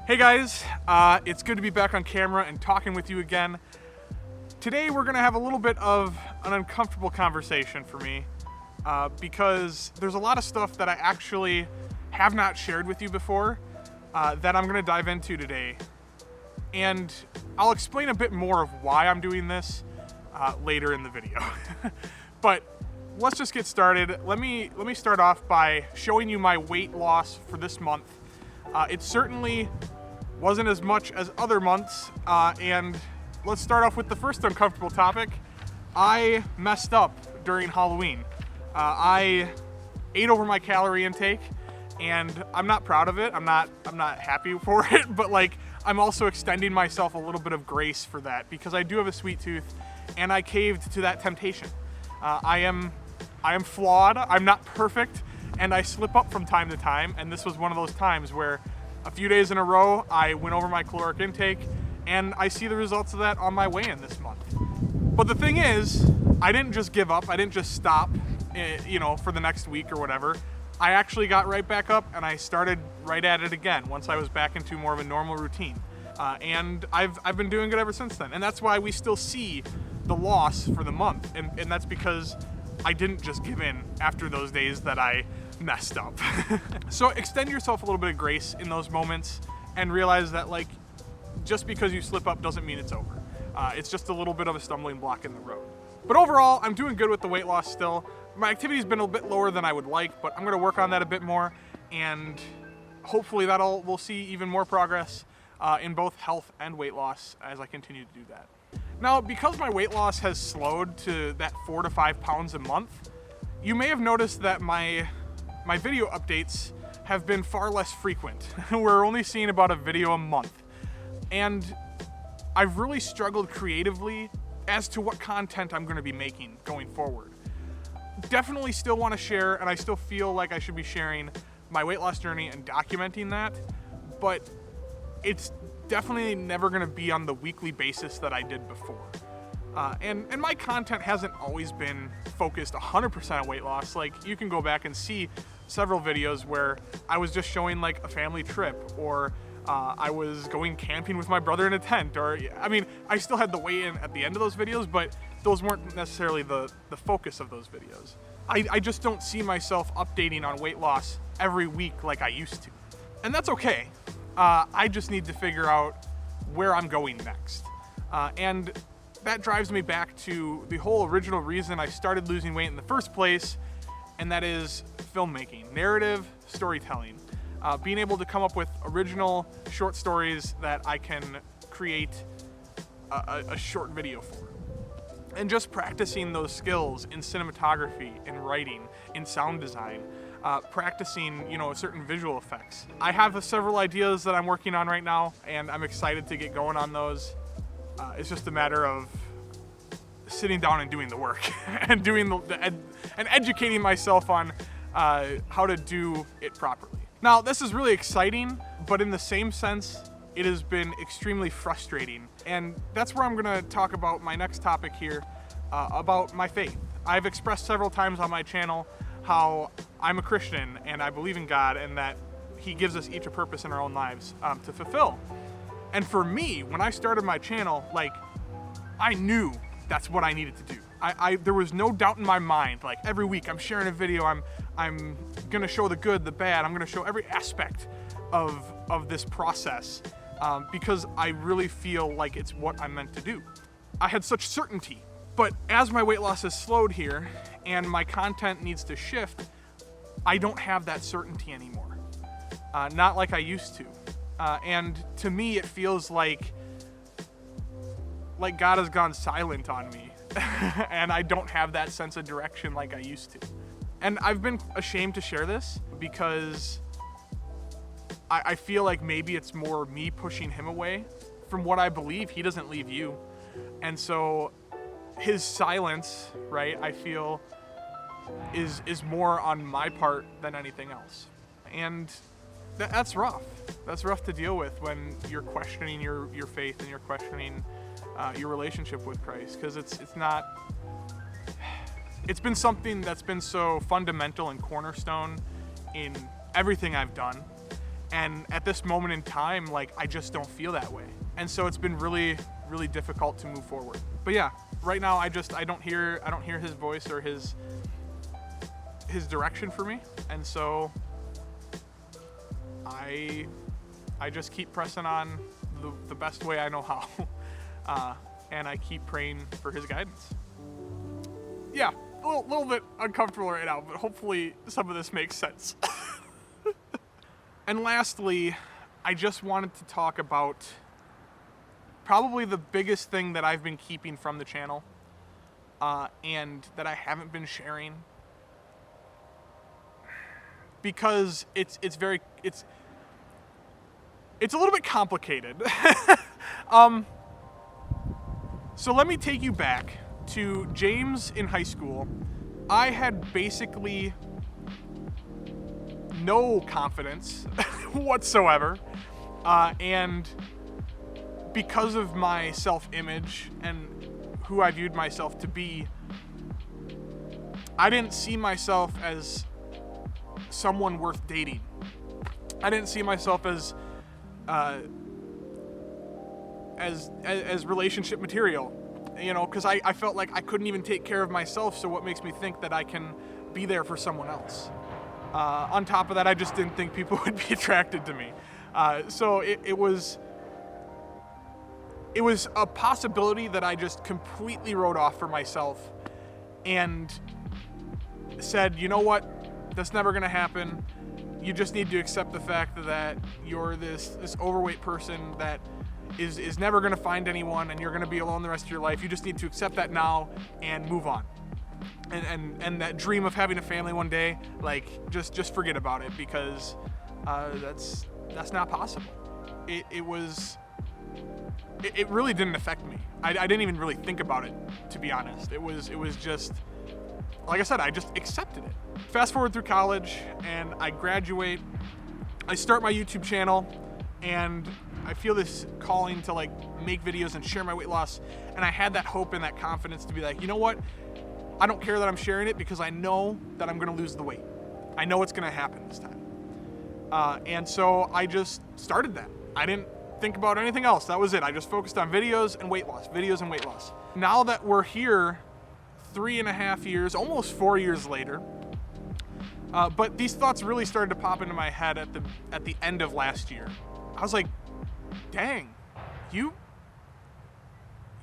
Hey guys, it's good to be back on camera and talking with you again. Today we're gonna have a little bit of an uncomfortable conversation for me because there's a lot of stuff that I actually have not shared with you before that I'm gonna dive into today. And I'll explain a bit more of why I'm doing this later in the video. But let's just get started. Let me start off by showing you my weight loss for this month. It certainly wasn't as much as other months, and let's start off with the first uncomfortable topic. I messed up during Halloween. I ate over my calorie intake, and I'm not proud of it. I'm not happy for it, but like I'm also extending myself a little bit of grace for that because I do have a sweet tooth, and I caved to that temptation. I am flawed. I'm not perfect. And I slip up from time to time, and this was one of those times where a few days in a row I went over my caloric intake, and I see the results of that on my weigh-in this month. But the thing is, I didn't just give up, I didn't just stop, for the next week or whatever. I actually got right back up and I started right at it again once I was back into more of a normal routine. And I've been doing good ever since then, and that's why we still see the loss for the month, and that's because I didn't just give in after those days that I messed up. So extend yourself a little bit of grace in those moments and realize that like just because you slip up doesn't mean it's over. It's just a little bit of a stumbling block in the road. But overall, I'm doing good with the weight loss still. My activity's been a bit lower than I would like, but I'm gonna work on that a bit more, and hopefully we'll see even more progress in both health and weight loss as I continue to do that. Now, because my weight loss has slowed to that 4 to 5 pounds a month, you may have noticed that my video updates have been far less frequent. We're only seeing about a video a month. And I've really struggled creatively as to what content I'm gonna be making going forward. Definitely still wanna share, and I still feel like I should be sharing my weight loss journey and documenting that, but it's definitely never gonna be on the weekly basis that I did before. And my content hasn't always been focused 100% on weight loss. Like, you can go back and see several videos where I was just showing like a family trip, or I was going camping with my brother in a tent, or I still had the weigh-in at the end of those videos, but those weren't necessarily the focus of those videos. I just don't see myself updating on weight loss every week like I used to. And that's okay. I just need to figure out where I'm going next. And that drives me back to the whole original reason I started losing weight in the first place, and that is filmmaking, narrative storytelling. Being able to come up with original short stories that I can create a short video for. And just practicing those skills in cinematography, in writing, in sound design, practicing, certain visual effects. I have several ideas that I'm working on right now, and I'm excited to get going on those. It's just a matter of sitting down and doing the work and and educating myself on how to do it properly. Now, this is really exciting, but in the same sense, it has been extremely frustrating. And that's where I'm gonna talk about my next topic here, about my faith. I've expressed several times on my channel how I'm a Christian and I believe in God, and that He gives us each a purpose in our own lives to fulfill. And for me, when I started my channel, like, I knew that's what I needed to do. There was no doubt in my mind. Like, every week I'm sharing a video, I'm gonna show the good, the bad, I'm gonna show every aspect of this process because I really feel like it's what I'm meant to do. I had such certainty, but as my weight loss has slowed here and my content needs to shift, I don't have that certainty anymore. Not like I used to. And to me, it feels like God has gone silent on me and I don't have that sense of direction like I used to. And I've been ashamed to share this because I feel like maybe it's more me pushing Him away from what I believe. He doesn't leave you. And so His silence, right, I feel is more on my part than anything else. And that's rough. That's rough to deal with when you're questioning your faith and you're questioning your relationship with Christ, because it's been something that's been so fundamental and cornerstone in everything I've done, And at this moment in time, like, I just don't feel that way. And so it's been really, really difficult to move forward. But yeah, right now I don't hear his voice or his direction for me. And so I just keep pressing on the best way I know how. And I keep praying for his guidance. Yeah, a little bit uncomfortable right now, but hopefully some of this makes sense. And lastly, I just wanted to talk about probably the biggest thing that I've been keeping from the channel, and that I haven't been sharing, because it's a little bit complicated. So let me take you back to James in high school. I had basically no confidence whatsoever, and because of my self-image and who I viewed myself to be, I didn't see myself as someone worth dating. I didn't see myself as relationship material, because I felt like I couldn't even take care of myself, so what makes me think that I can be there for someone else? On top of that, I just didn't think people would be attracted to me. So it was a possibility that I just completely wrote off for myself and said, you know what, that's never gonna happen. You just need to accept the fact that you're this overweight person that is never gonna find anyone, and you're gonna be alone the rest of your life. You just need to accept that now and move on. And that dream of having a family one day, like, just forget about it, because that's not possible. It really didn't affect me. I didn't even really think about it, to be honest. It was just, like I said, I just accepted it. Fast forward through college, and I graduate. I start my YouTube channel, and I feel this calling to, like, make videos and share my weight loss. And I had that hope and that confidence to be like, you know what? I don't care that I'm sharing it, because I know that I'm gonna lose the weight. I know it's gonna happen this time. And so I just started that. I didn't think about anything else. That was it. I just focused on videos and weight loss, videos and weight loss. Now that we're here 3.5 years, almost 4 years later, but these thoughts really started to pop into my head at the end of last year. I was like, dang, you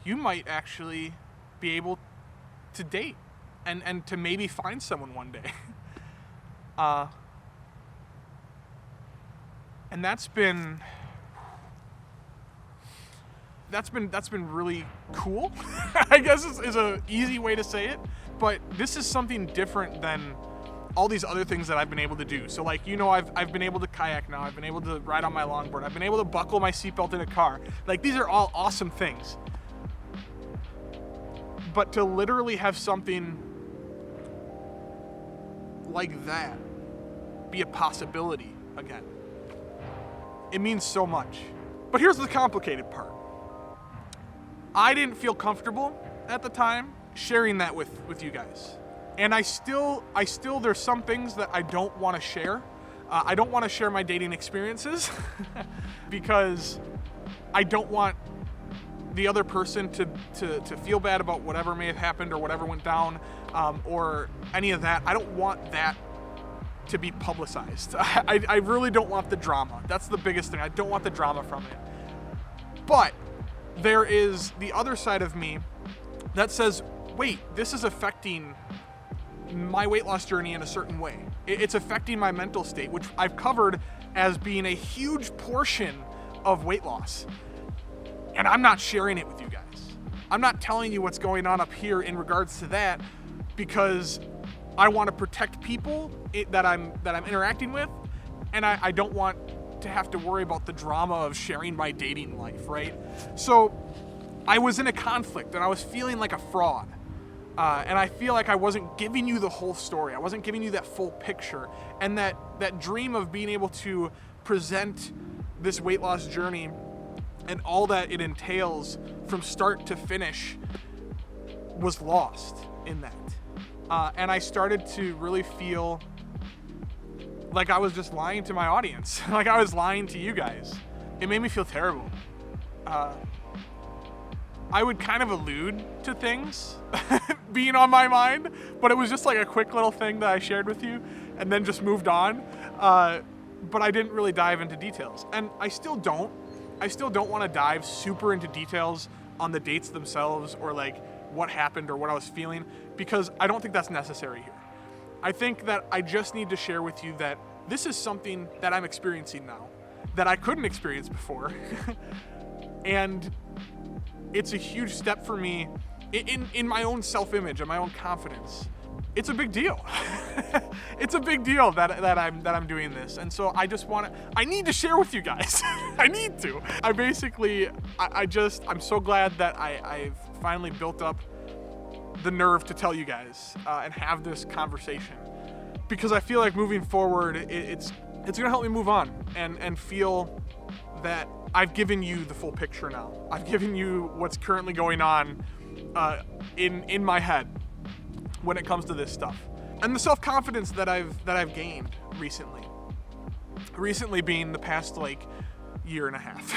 might actually be able to date and to maybe find someone one day. And that's been really cool. I guess is a easy way to say it, but this is something different than all these other things that I've been able to do. So, like, I've been able to kayak now. I've been able to ride on my longboard. I've been able to buckle my seatbelt in a car. Like, these are all awesome things. But to literally have something like that be a possibility again, it means so much. But here's the complicated part. I didn't feel comfortable at the time sharing that with you guys. And I still, there's some things that I don't want to share. I don't want to share my dating experiences because I don't want the other person to feel bad about whatever may have happened or whatever went down, or any of that. I don't want that to be publicized. I really don't want the drama. That's the biggest thing. I don't want the drama from it. But there is the other side of me that says, wait, this is affecting my weight loss journey in a certain way. It's affecting my mental state, which I've covered as being a huge portion of weight loss. And I'm not sharing it with you guys. I'm not telling you what's going on up here in regards to that, because I want to protect people that I'm interacting with, and I don't want to have to worry about the drama of sharing my dating life, right? So I was in a conflict, and I was feeling like a fraud. And I feel like I wasn't giving you the whole story. I wasn't giving you that full picture. And that dream of being able to present this weight loss journey and all that it entails from start to finish was lost in that. And I started to really feel like I was just lying to my audience. Like I was lying to you guys. It made me feel terrible. I would kind of allude to things being on my mind, but it was just like a quick little thing that I shared with you and then just moved on. But I didn't really dive into details. And I still don't want to dive super into details on the dates themselves or like what happened or what I was feeling, because I don't think that's necessary here. I think that I just need to share with you that this is something that I'm experiencing now that I couldn't experience before. And it's a huge step for me in my own self-image and my own confidence. It's a big deal. It's a big deal that I'm doing this. And so I need to share with you guys. I need to. I'm so glad that I've finally built up the nerve to tell you guys and have this conversation, because I feel like moving forward, it's gonna help me move on and feel that I've given you the full picture now. I've given you what's currently going on in my head when it comes to this stuff, and the self-confidence that I've gained recently. Recently being the past like year and a half.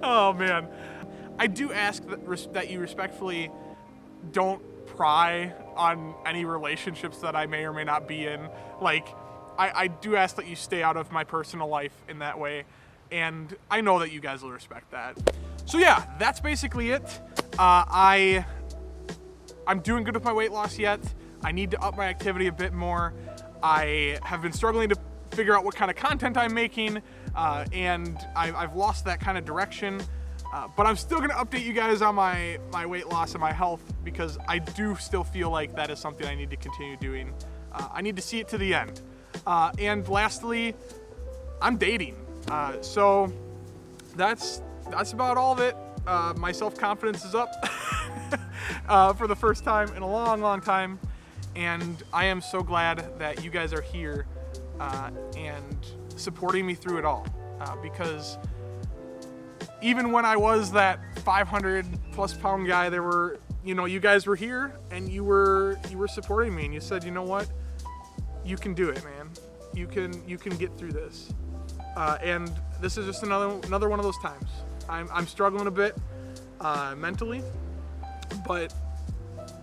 Oh man, I do ask that you respectfully don't pry on any relationships that I may or may not be in. Like, I do ask that you stay out of my personal life in that way, and I know that you guys will respect that. So yeah, that's basically it. I'm doing good with my weight loss yet. I need to up my activity a bit more. I have been struggling to figure out what kind of content I'm making, and I've lost that kind of direction. But I'm still gonna update you guys on my weight loss and my health, because I do still feel like that is something I need to continue doing. I need to see it to the end. And lastly, I'm dating. So that's about all of it. My self-confidence is up for the first time in a long, long time. And I am so glad that you guys are here and supporting me through it all. Because even when I was that 500 plus pound guy, there were, you guys were here and you were supporting me, and you said, you know what, you can do it, man. You can get through this. And this is just another one of those times. I'm struggling a bit mentally, but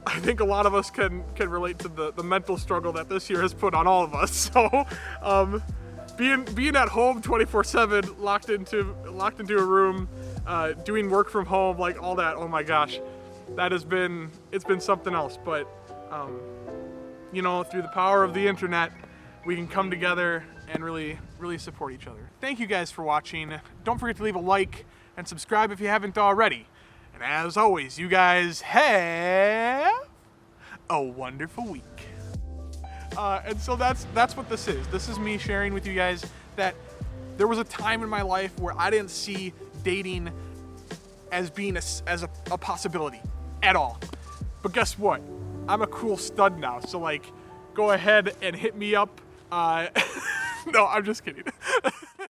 I think a lot of us can relate to the mental struggle that this year has put on all of us. So being at home 24/7, locked into a room, doing work from home, like all that, oh my gosh, it's been something else. But through the power of the internet, we can come together and really support each other. Thank you guys for watching. Don't forget to leave a like and subscribe if you haven't already. And as always, you guys have a wonderful week. And so that's what this is. This is me sharing with you guys that there was a time in my life where I didn't see dating as being as a possibility at all. But guess what? I'm a cool stud now. So like, go ahead and hit me up. No, I'm just kidding.